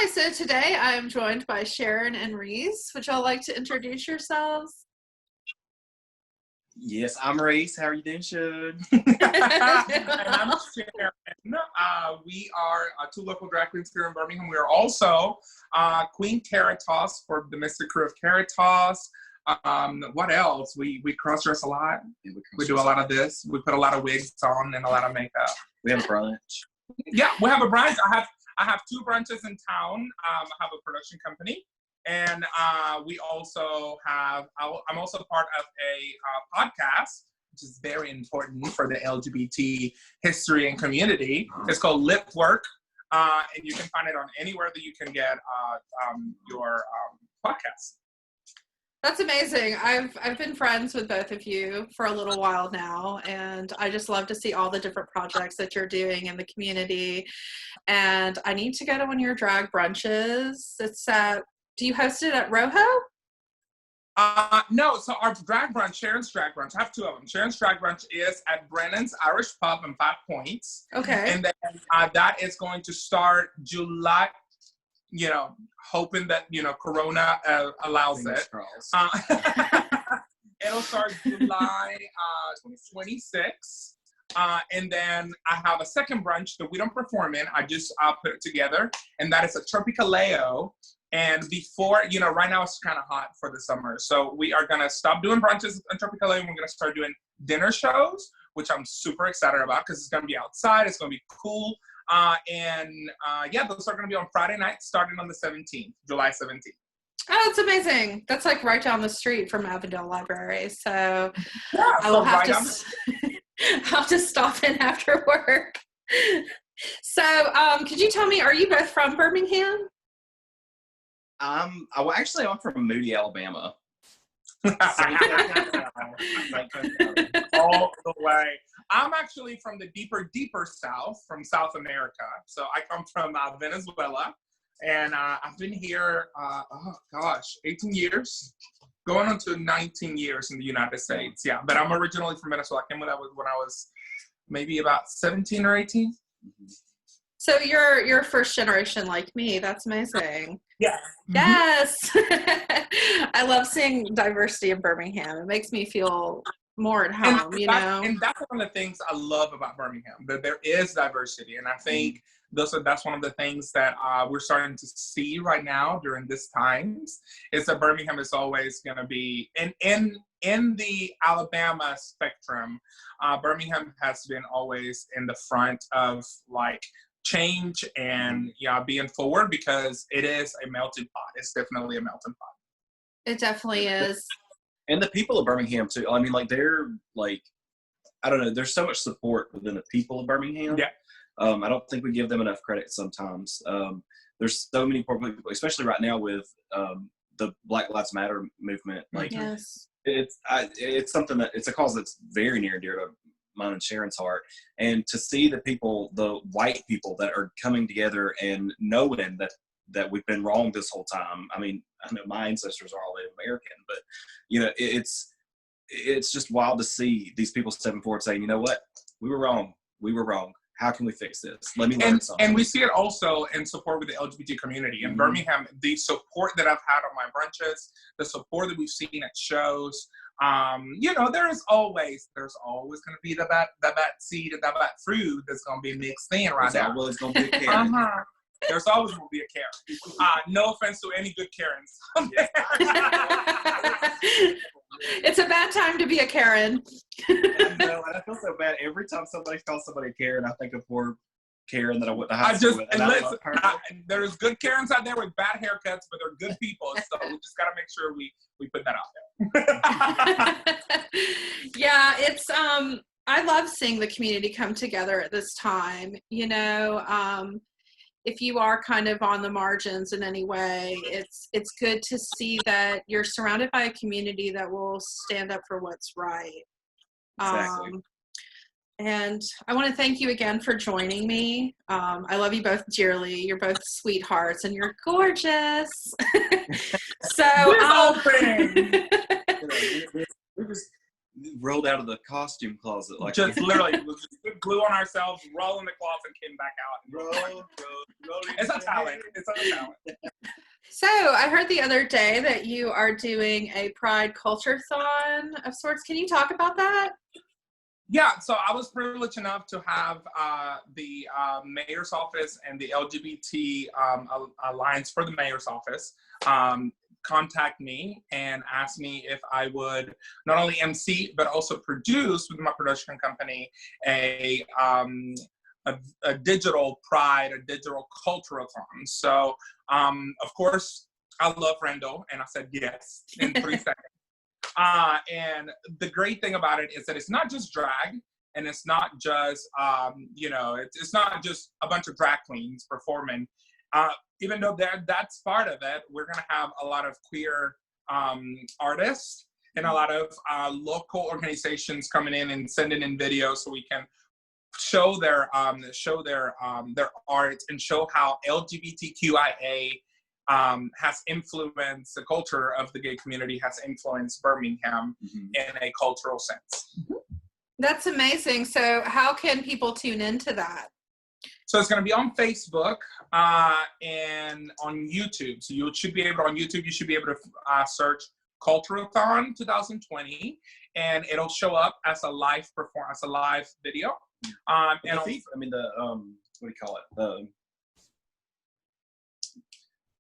Hi, so today I am joined by Sharon and Reese. Would y'all like to introduce yourselves? Yes, I'm Reese. How are you doing, Sharon? And I'm Sharon. We are two local drag queens here in Birmingham. We are also Queen Caritas for the Mystic Crew of Caritas. What else? We cross-dress a lot. Yeah, We do a lot of this. We put a lot of wigs on and a lot of makeup. We have a brunch. Yeah, we have a brunch. I have two brunches in town. I have a production company. And we also have, I'm also part of a podcast, which is very important for the LGBT history and community. It's called Lip Work. And you can find it on anywhere that you can get your podcast. That's amazing. I've been friends with both of you for a little while now, and I just love to see all the different projects that you're doing in the community. And I need to go to one of your drag brunches. It's at, do you host it at Rojo? No, so our drag brunch, Sharon's drag brunch, I have two of them. Sharon's drag brunch is at Brennan's Irish Pub in 5 Points. Okay. And then that is going to start July, hoping that, Corona allows it. It'll start July 26. And then I have a second brunch that we don't perform in. I just put it together. And that is a Tropicaleo. And before, right now it's kind of hot for the summer. So we are going to stop doing brunches in Tropicaleo and we're going to start doing dinner shows, which I'm super excited about because it's going to be outside. It's going to be cool. Those are going to be on Friday night starting on the 17th, July 17th. Oh, that's amazing. That's like right down the street from Avondale Library. So yeah, I will have I'll just stop in after work. So could you tell me, are you both from Birmingham? I'm from Moody, Alabama. All the way. I'm actually from the deeper South, from South America. So I come from Venezuela, and I've been here, 18 years, going on to 19 years in the United States. Yeah, but I'm originally from Venezuela. I came when I was maybe about 17 or 18. So you're first generation like me. That's amazing. Yeah. Yes. I love seeing diversity in Birmingham. It makes me feel more at home, And that's one of the things I love about Birmingham, that there is diversity. And I think that's one of the things that we're starting to see right now during this times, is that Birmingham is always going to be, in the Alabama spectrum, Birmingham has been always in the front of like change and being forward, because it is a melting pot. It's definitely a melting pot. It definitely is. And the people of Birmingham too. I mean, like they're like, I don't know, there's so much support within the people of Birmingham. Yeah. I don't think we give them enough credit sometimes. There's so many poor people, especially right now with the Black Lives Matter movement. Like, yes. It's something that, it's a cause that's very near and dear to mine and Sharon's heart. And to see the white people that are coming together and knowing that we've been wrong this whole time. I mean, I know my ancestors are all Native American, but it's just wild to see these people stepping forward saying, you know what, we were wrong. How can we fix this? Let me learn something. And we see it also in support with the LGBT community. In Birmingham, the support that I've had on my brunches, the support that we've seen at shows, there's always going to be the bad seed and the bad fruit that's going to be mixed in right now. Well, it's going to be a Karen. There's always going to be a Karen. No offense to any good Karens. It's a bad time to be a Karen. I know, and I feel so bad. Every time somebody calls somebody a Karen, I think of poor Karen that I went to high school with. There's good Karens out there with bad haircuts, but they're good people. So we just got to make sure we put that out there. Yeah, it's I love seeing the community come together at this time. If you are kind of on the margins in any way, it's good to see that you're surrounded by a community that will stand up for what's right. Exactly. And I want to thank you again for joining me. I love you both dearly. You're both sweethearts and you're gorgeous. So rolled out of the costume closet. Like just literally, we'll just put glue on ourselves, roll in the closet, and came back out. roll. It's a talent. It's a talent. So I heard the other day that you are doing a Pride Culture-thon of sorts. Can you talk about that? Yeah, so I was privileged enough to have the mayor's office and the LGBT Alliance for the mayor's office contact me and ask me if I would not only MC but also produce with my production company a digital Pride, a digital culture-a-thon. So of course I love Randall, and I said yes in 3 seconds. And the great thing about it is that it's not just drag, and it's not just, it's not just a bunch of drag queens performing. Even though that's part of it, we're going to have a lot of queer artists and a lot of local organizations coming in and sending in videos so we can show their art and show how LGBTQIA has influenced the culture of the gay community, has influenced Birmingham in a cultural sense. That's amazing. So how can people tune into that? So it's going to be on Facebook and on YouTube. So you should be able to search Culture-a-thon 2020, and it'll show up as a live video. And what do you call it?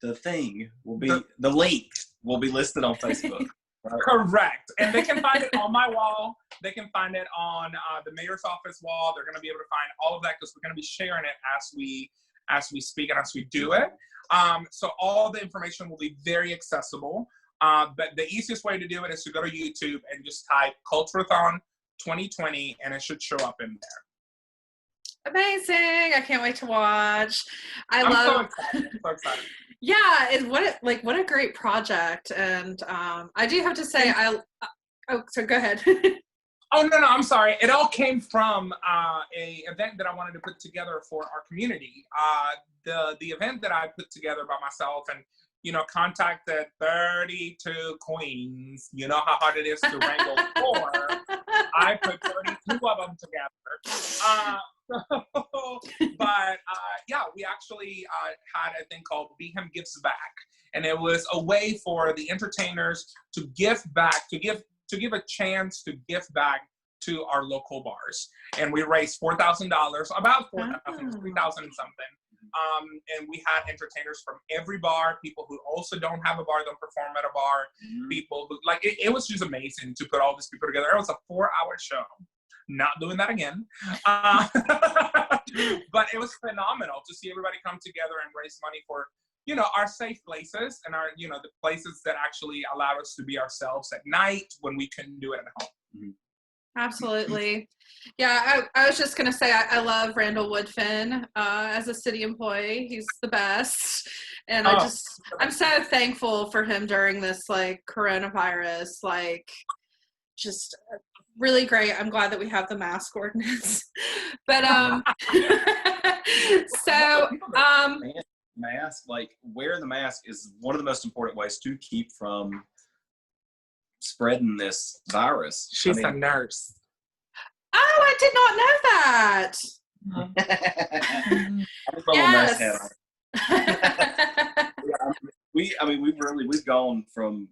The thing will be, the link will be listed on Facebook. Right? Correct. And they can find it on my wall. They can find it on the mayor's office wall. They're going to be able to find all of that because we're going to be sharing it as we speak and as we do it. So all the information will be very accessible. But the easiest way to do it is to go to YouTube and just type Culture-a-thon 2020, and it should show up in there. Amazing. I can't wait to watch. I'm so excited. Yeah, what a great project. And I do have to say, so go ahead. Oh, no, I'm sorry. It all came from a event that I wanted to put together for our community. The event that I put together by myself and, contacted 32 queens. You know how hard it is to wrangle 4. I put 32 of them together. But we actually had a thing called Birmingham Gives Back, and it was a way for the entertainers to give back, to give a chance to give back to our local bars. And we raised $4,000, about $4,000, $3,000 and something. And we had entertainers from every bar, people who also don't have a bar, don't perform at a bar, people who, it was just amazing to put all these people together. It was a 4-hour show. Not doing that again. But it was phenomenal to see everybody come together and raise money for, our safe places and our, the places that actually allow us to be ourselves at night when we couldn't do it at home. Absolutely. Yeah, I was just going to say, I love Randall Woodfin as a city employee. He's the best. And I'm so thankful for him during this, coronavirus, just really great. I'm glad that we have the mask ordinance. But, mask, wearing the mask is one of the most important ways to keep from spreading this virus. She's a nurse. Oh, I did not know that. Yes. We've gone from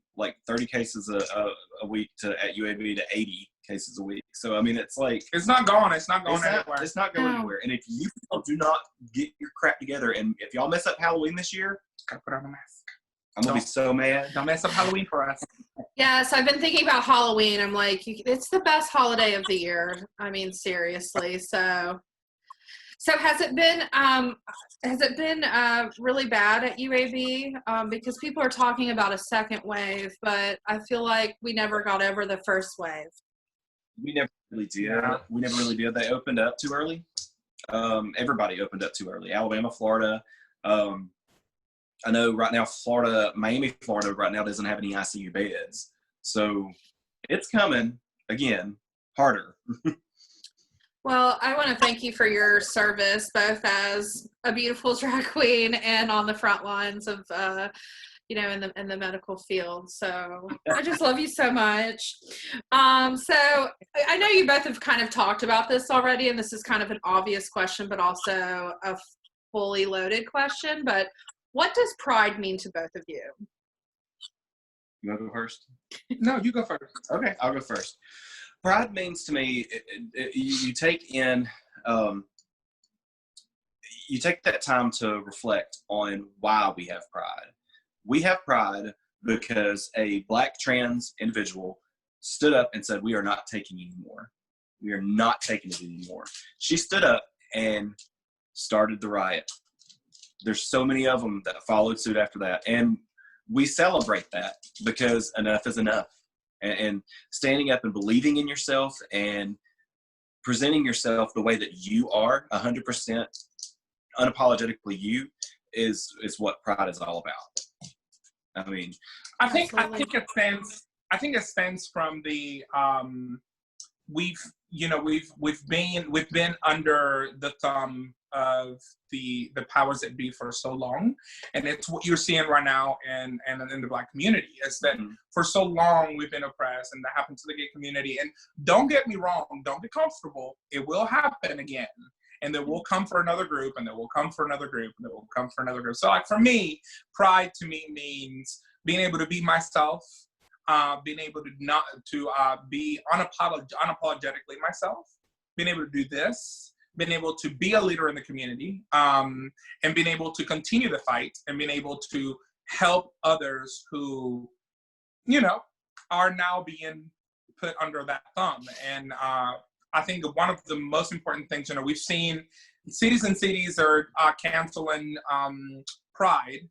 30 cases a week at UAB to 80 cases a week. So it's it's not going anywhere. It's not going anywhere. And if you do not get your crap together, and if y'all mess up Halloween this year, gotta put on a mask. I'm gonna be so mad. Don't mess up Halloween for us. Yes, I've been thinking about Halloween. I'm it's the best holiday of the year. Seriously. So has it been really bad at UAB? Because people are talking about a second wave, but I feel like we never got over the first wave. We never really did. Yeah. We never really did. They opened up too early. Everybody opened up too early. Alabama, Florida. I know right now Miami, Florida right now doesn't have any ICU beds. So it's coming again, harder. Well, I want to thank you for your service, both as a beautiful drag queen and on the front lines of in the medical field. So I just love you so much. So I know you both have kind of talked about this already, and this is kind of an obvious question, but also a fully loaded question. But what does pride mean to both of you? You want to go first? No, you go first. Okay, I'll go first. Pride means to me, you take in, you take that time to reflect on why we have pride. We have pride because a Black trans individual stood up and said, we are not taking anymore. We are not taking it anymore. She stood up and started the riot. There's so many of them that followed suit after that. And we celebrate that because enough is enough. And standing up and believing in yourself and presenting yourself the way that you are, 100% unapologetically you, is what pride is all about. I mean, I think it stems from the we've been under the thumb of the powers that be for so long, and it's what you're seeing right now in the Black community is that for so long we've been oppressed, and that happened to the gay community. And don't get me wrong, don't be comfortable, it will happen again, and then we'll come for another group, and then we'll come for another group, and then we'll come for another group. So like for me, pride to me means being able to be myself, being able to be unapologetically myself, being able to do this, being able to be a leader in the community, and being able to continue the fight, and being able to help others who, are now being put under that thumb. And I think one of the most important things, we've seen cities and cities are canceling Pride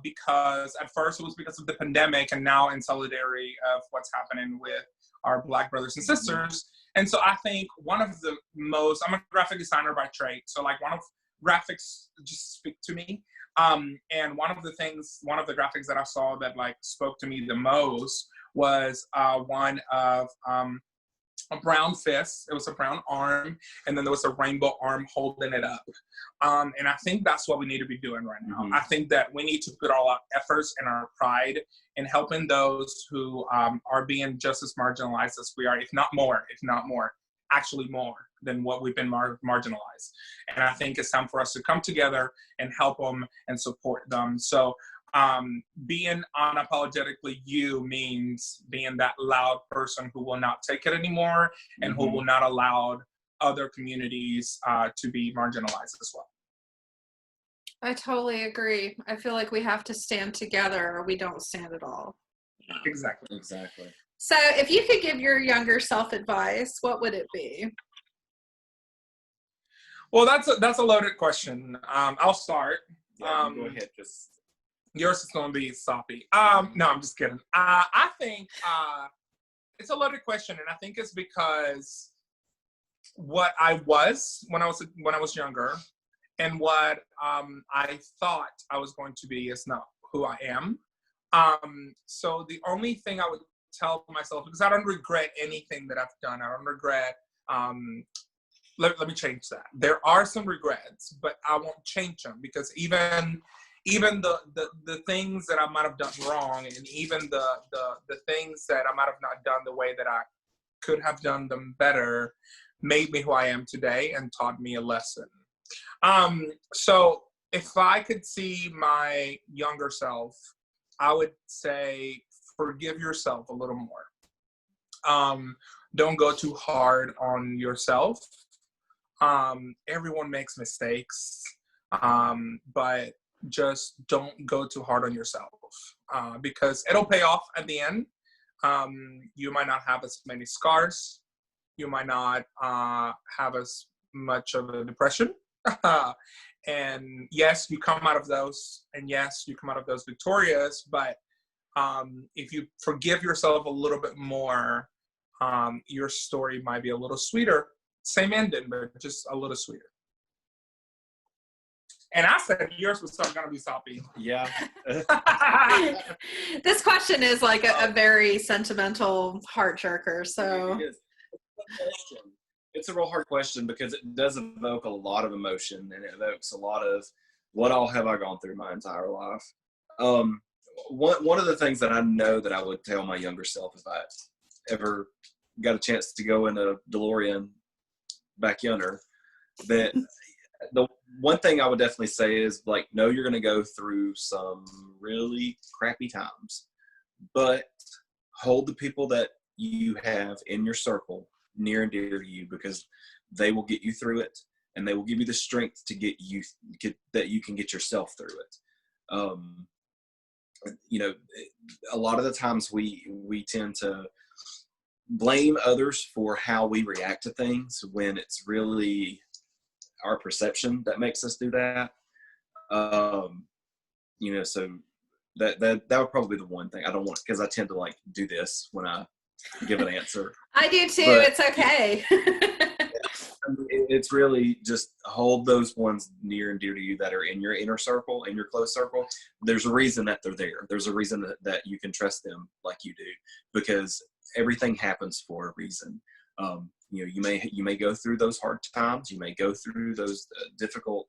because at first it was because of the pandemic, and now in solidarity of what's happening with our Black brothers and sisters. And so I think one of the most, I'm a graphic designer by trade, so like one of graphics just speak to me. And one of the graphics that I saw that like spoke to me the most was one of a brown fist. It was a brown arm, and then there was a rainbow arm holding it up. And I think that's what we need to be doing right now. I think that we need to put all our efforts and our pride in helping those who are being just as marginalized as we are, if not more, actually more than what we've been marginalized. And I think it's time for us to come together and help them and support them. So being unapologetically you means being that loud person who will not take it anymore, and who will not allow other communities to be marginalized as well. I totally agree. I feel like we have to stand together or we don't stand at all. Exactly. So if you could give your younger self advice, what would it be? Well, that's a loaded question. I'll start. Yeah, go ahead. Yours is going to be soppy. No, I'm just kidding. I think it's a loaded question, and I think it's because what I was when I was younger, and what I thought I was going to be is not who I am. So the only thing I would tell myself, because I don't regret anything that I've done. I don't regret. Let me change that. There are some regrets, but I won't change them, because even the things that I might have done wrong, and even the things that I might have not done the way that I could have done them better, made me who I am today and taught me a lesson. So if I could see my younger self, I would say forgive yourself a little more. Don't go too hard on yourself. Everyone makes mistakes, but just don't go too hard on yourself, because it'll pay off at the end. You might not have as many scars. You might not have as much of a depression. And yes, you come out of those, and yes, you come out of those victorious, but if you forgive yourself a little bit more, your story might be a little sweeter. Same ending, but just a little sweeter. And I said yours was going to be soppy. Yeah. This question is like a very sentimental heart jerker. So it's a real hard question, because it does evoke a lot of emotion, and it evokes a lot of what all have I gone through my entire life. one of the things that I know that I would tell my younger self if I ever got a chance to go in a DeLorean back yonder, that the one thing I would definitely say is, like, know you're going to go through some really crappy times, but hold the people that you have in your circle near and dear to you, because they will get you through it, and they will give you the strength to that you can get yourself through it. You know, a lot of the times we tend to blame others for how we react to things, when it's really our perception that makes us do that. You know, so that would probably be the one thing I don't want, because I tend to like do this when I give an answer. I do too. But it's okay. it's really just hold those ones near and dear to you that are in your inner circle, in your close circle. There's a reason that they're there. There's a reason that you can trust them like you do, because everything happens for a reason. You know, you may go through those hard times, you may go through those difficult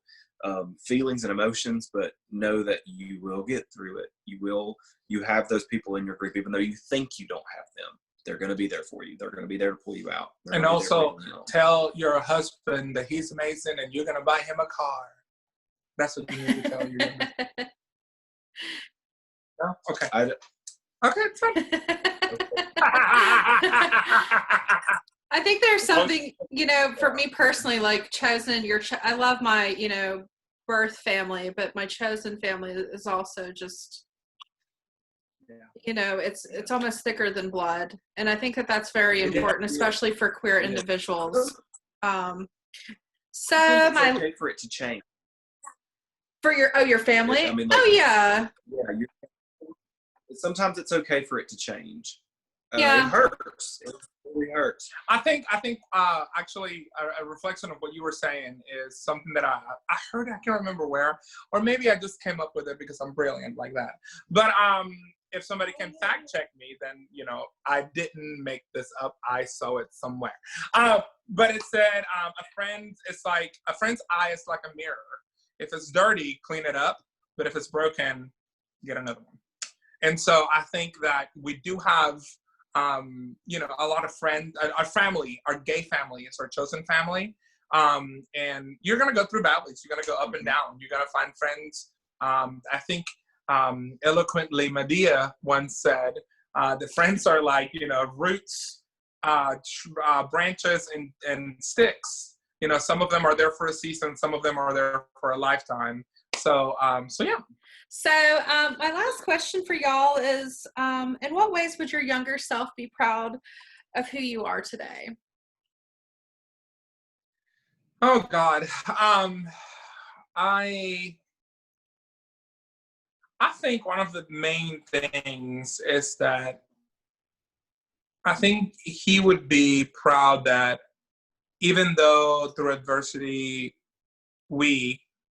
feelings and emotions, but know that you will get through it. You have those people in your group, even though you think you don't have them. They're going to be there for you. They're going to be there to pull you out. And also tell your husband that he's amazing and you're going to buy him a car. That's what you need to tell your husband. No? Okay. Okay, it's fine. I think there's something, you know, for me personally, like chosen I love my, you know, birth family, but my chosen family is also just, you know, it's almost thicker than blood. And I think that that's very important, especially for queer individuals. So it's okay for it to change. For your family? I mean, like, yeah. Sometimes it's okay for it to change. Yeah. It hurts. It really hurts. I think actually a reflection of what you were saying is something that I heard, I can't remember where, or maybe I just came up with it because I'm brilliant like that. But if somebody can fact check me, then, you know, I didn't make this up. I saw it somewhere. But it said a friend's eye is like a mirror. If it's dirty, clean it up. But if it's broken, get another one. And so I think that we do have, you know, a lot of friends, our family, our gay family is our chosen family. And you're going to go through valleys. You're going to go up and down. You're going to find friends. I think eloquently Medea once said, the friends are like, you know, roots, branches, and sticks. You know, some of them are there for a season. Some of them are there for a lifetime. So yeah. So my last question for y'all is, in what ways would your younger self be proud of who you are today? Oh God. I think one of the main things is that I think he would be proud that even though through adversity,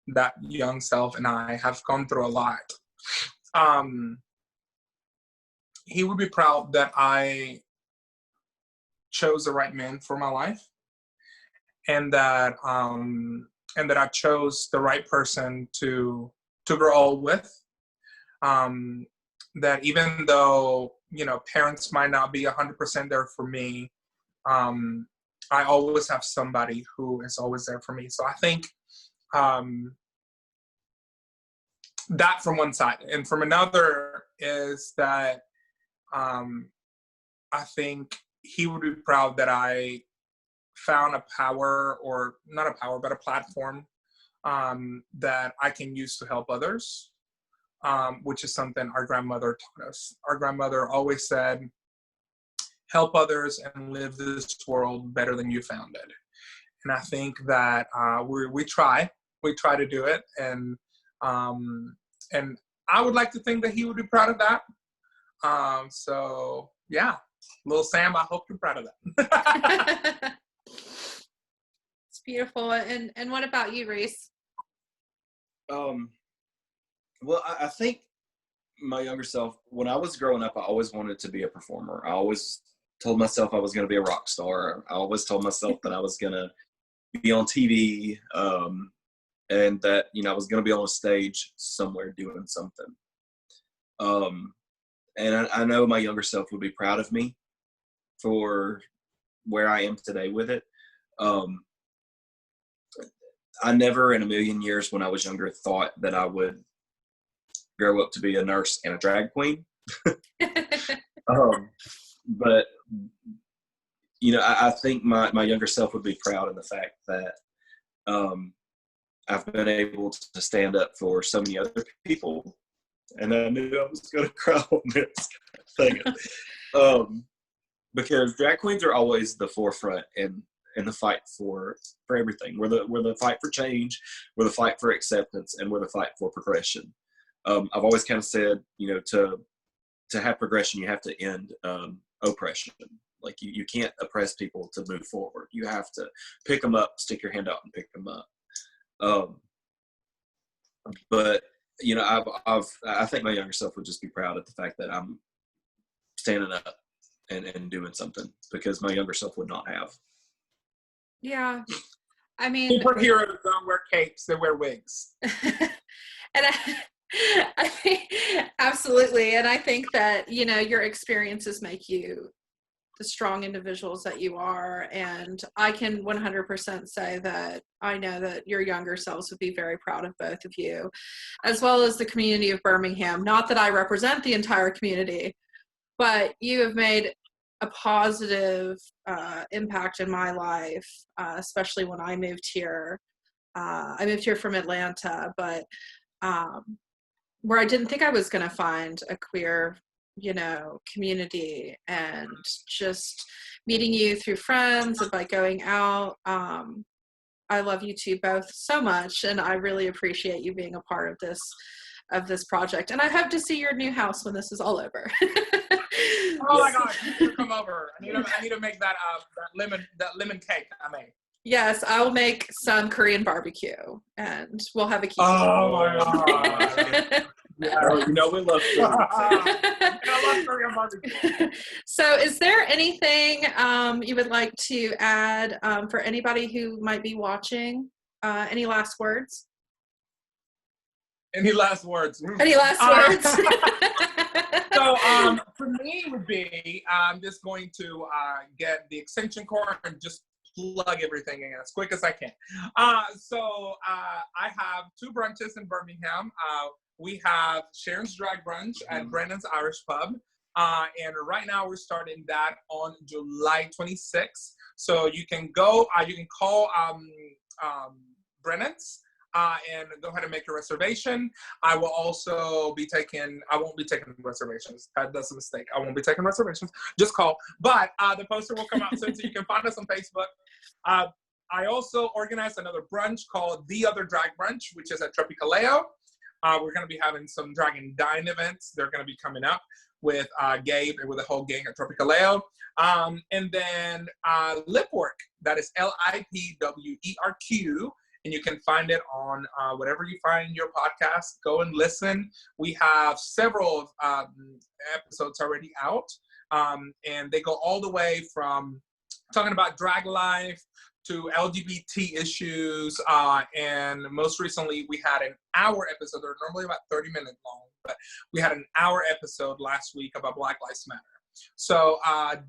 that young self and I have gone through a lot, he would be proud that I chose the right man for my life, and that I chose the right person to grow old with. That even though, you know, parents might not be 100% there for me, I always have somebody who is always there for me. So I think that from one side. And from another is that I think he would be proud that I found a power, or not a power, but a platform that I can use to help others, which is something our grandmother taught us. Our grandmother always said, help others and live this world better than you found it. And I think that we try to do it. And I would like to think that he would be proud of that. So yeah, little Sam, I hope you're proud of that. It's beautiful. And what about you, Reese? Well, I think my younger self, when I was growing up, I always wanted to be a performer. I always told myself I was going to be a rock star. I always told myself that I was going to be on TV, and that, you know, I was going to be on a stage somewhere doing something. And I know my younger self would be proud of me for where I am today with it. I never in a million years when I was younger thought that I would grow up to be a nurse and a drag queen. But, you know, I think my younger self would be proud of the fact that I've been able to stand up for so many other people. And I knew I was going to cry on this thing. Because drag queens are always the forefront in the fight for everything. We're the fight for change, we're the fight for acceptance, and we're the fight for progression. I've always kind of said, you know, to have progression, you have to end oppression. Like you can't oppress people to move forward. You have to pick them up, stick your hand out, and pick them up. But you know, I think my younger self would just be proud of the fact that I'm standing up and doing something, because my younger self would not have. Yeah, I mean, superheroes don't wear capes; they wear wigs. And I think absolutely, and I think that, you know, your experiences make you the strong individuals that you are, and I can 100% say that I know that your younger selves would be very proud of both of you, as well as the community of Birmingham. Not that I represent the entire community, but you have made a positive impact in my life, especially when I moved here. I moved here from Atlanta, but where I didn't think I was going to find a queer, you know, community, and just meeting you through friends and by going out. I love you two both so much, and I really appreciate you being a part of this project. And I hope to see your new house when this is all over. Oh my gosh, you need to come over. I need to make that lemon cake I made. Yes, I'll make some Korean barbecue, and we'll have a kiki. Oh my god. Yeah, you know, we love food. I love Korean barbecue. So is there anything you would like to add for anybody who might be watching? Any last words? Any last words? Any last words? So for me would be, I'm just going to get the extension cord and just plug everything in as quick as I can. So I have 2 brunches in Birmingham. We have Sharon's Drag Brunch at Brennan's Irish Pub. And right now we're starting that on July 26th. So you can go, you can call Brennan's and go ahead and make your reservation. I will also be I won't be taking reservations. That's a mistake. I won't be taking reservations. Just call. But the poster will come out soon, so you can find us on Facebook. I also organized another brunch called The Other Drag Brunch, which is at Tropicaleo. We're going to be having some drag and dine events. They're going to be coming up with Gabe and with the whole gang at Tropicaleo. And then Lip Work. That is LIPWERQ. And you can find it on whatever you find your podcast. Go and listen. We have several episodes already out. And they go all the way from talking about drag life to LGBT issues. And most recently, we had an hour episode. They're normally about 30 minutes long, but we had an hour episode last week about Black Lives Matter. So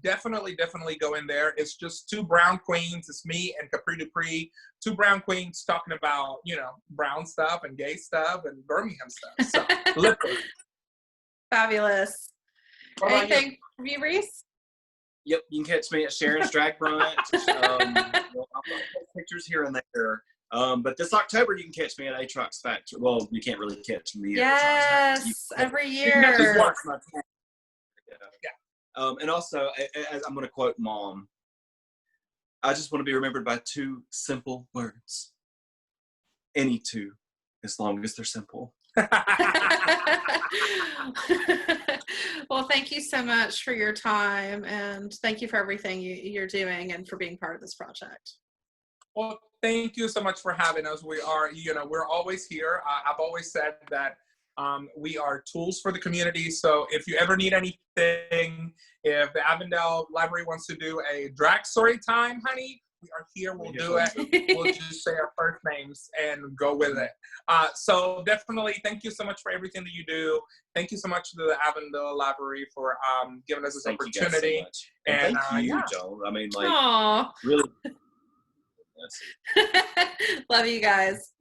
definitely go in there. It's just 2 brown queens. It's me and Capri Dupree, 2 brown queens talking about, you know, brown stuff and gay stuff and Birmingham stuff. So literally. Fabulous. Anything from you, Reese? Yep, you can catch me at Sharon's Drag Brunch. I'll post pictures here and there. But this October, you can catch me at Atrox Factory. Well, you can't really catch me. Yes, every year. You can just watch my time. Yeah. And also, as I'm going to quote Mom, I just want to be remembered by 2 simple words. Any 2, as long as they're simple. Well, thank you so much for your time, and thank you for everything you're doing and for being part of this project. Well, thank you so much for having us. We are, you know, we're always here. I've always said that we are tools for the community. So if you ever need anything, if the Avondale Library wants to do a drag story time, honey, We are here. We'll We're do here. it. We'll just say our first names and go with it. So definitely, thank you so much for everything that you do. Thank you so much to the Avondale Library for giving us this Thank you guys opportunity. so much. And thank you, yeah. Joan. I mean, like, Aw. really. Love you guys.